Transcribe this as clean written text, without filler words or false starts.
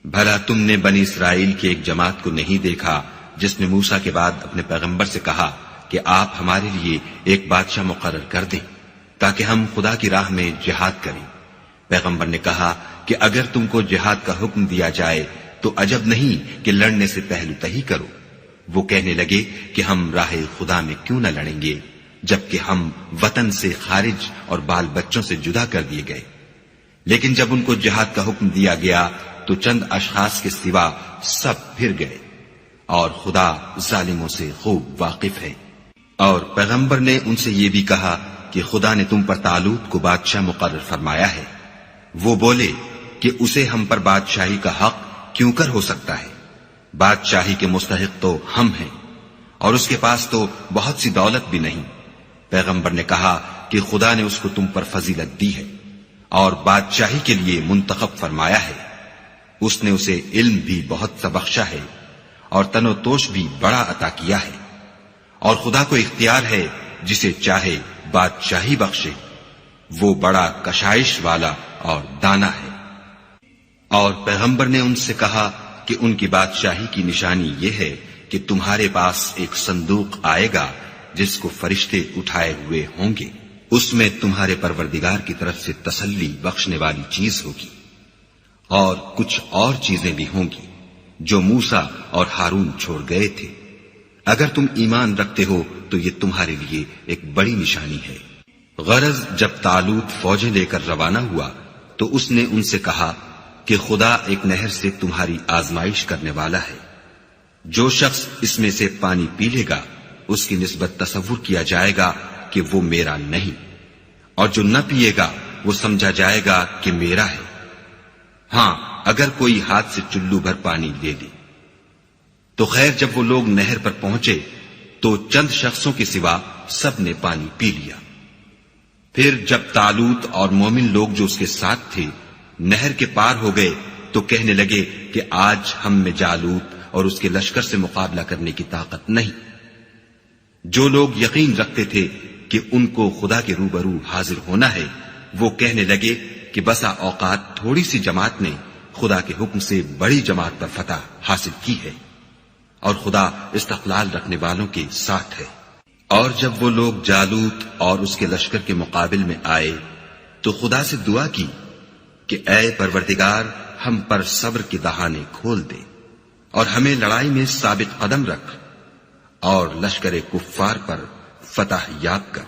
بھلا تم نے بنی اسرائیل کی ایک جماعت کو نہیں دیکھا جس نے موسیٰ کے بعد اپنے پیغمبر سے کہا کہ آپ ہمارے لیے ایک بادشاہ مقرر کر دیں تاکہ ہم خدا کی راہ میں جہاد کریں؟ پیغمبر نے کہا کہ اگر تم کو جہاد کا حکم دیا جائے تو عجب نہیں کہ لڑنے سے پہلو تہی کرو۔ وہ کہنے لگے کہ ہم راہ خدا میں کیوں نہ لڑیں گے جبکہ ہم وطن سے خارج اور بال بچوں سے جدا کر دیے گئے۔ لیکن جب ان کو جہاد کا حکم دیا گیا تو چند اشخاص کے سوا سب پھر گئے، اور خدا ظالموں سے خوب واقف ہے۔ اور پیغمبر نے ان سے یہ بھی کہا کہ خدا نے تم پر طالوت کو بادشاہ مقرر فرمایا ہے۔ وہ بولے کہ اسے ہم پر بادشاہی کا حق کیوں کر ہو سکتا ہے؟ بادشاہی کے مستحق تو ہم ہیں، اور اس کے پاس تو بہت سی دولت بھی نہیں۔ پیغمبر نے کہا کہ خدا نے اس کو تم پر فضیلت دی ہے اور بادشاہی کے لیے منتخب فرمایا ہے۔ اس نے اسے علم بھی بہت سا بخشا ہے اور تن و توش بھی بڑا عطا کیا ہے، اور خدا کو اختیار ہے جسے چاہے بادشاہی بخشے۔ وہ بڑا کشائش والا اور دانا ہے۔ اور پیغمبر نے ان سے کہا کہ ان کی بادشاہی کی نشانی یہ ہے کہ تمہارے پاس ایک صندوق آئے گا جس کو فرشتے اٹھائے ہوئے ہوں گے، اس میں تمہارے پروردگار کی طرف سے تسلی بخشنے والی چیز ہوگی، اور کچھ اور چیزیں بھی ہوں گی جو موسیٰ اور ہارون چھوڑ گئے تھے۔ اگر تم ایمان رکھتے ہو تو یہ تمہارے لیے ایک بڑی نشانی ہے۔ غرض جب طالوت فوجیں لے کر روانہ ہوا تو اس نے ان سے کہا کہ خدا ایک نہر سے تمہاری آزمائش کرنے والا ہے۔ جو شخص اس میں سے پانی پی لے گا اس کی نسبت تصور کیا جائے گا کہ وہ میرا نہیں، اور جو نہ پیے گا وہ سمجھا جائے گا کہ میرا ہے۔ ہاں اگر کوئی ہاتھ سے چلو بھر پانی لے لے تو خیر، جب وہ لوگ نہر پر پہنچے تو چند شخصوں کے سوا سب نے پانی پی لیا۔ پھر جب طالوت اور مومن لوگ جو اس کے ساتھ تھے نہر کے پار ہو گئے تو کہنے لگے کہ آج ہم میں جالوت اور اس کے لشکر سے مقابلہ کرنے کی طاقت نہیں۔ جو لوگ یقین رکھتے تھے کہ ان کو خدا کے روبرو حاضر ہونا ہے وہ کہنے لگے کہ بسا اوقات تھوڑی سی جماعت نے خدا کے حکم سے بڑی جماعت پر فتح حاصل کی ہے، اور خدا استقلال رکھنے والوں کے ساتھ ہے۔ اور جب وہ لوگ جالوت اور اس کے لشکر کے مقابل میں آئے تو خدا سے دعا کی کہ اے پروردگار ہم پر صبر کے دہانے کھول دے اور ہمیں لڑائی میں ثابت قدم رکھ اور لشکر کفار پر فتح یاب کر۔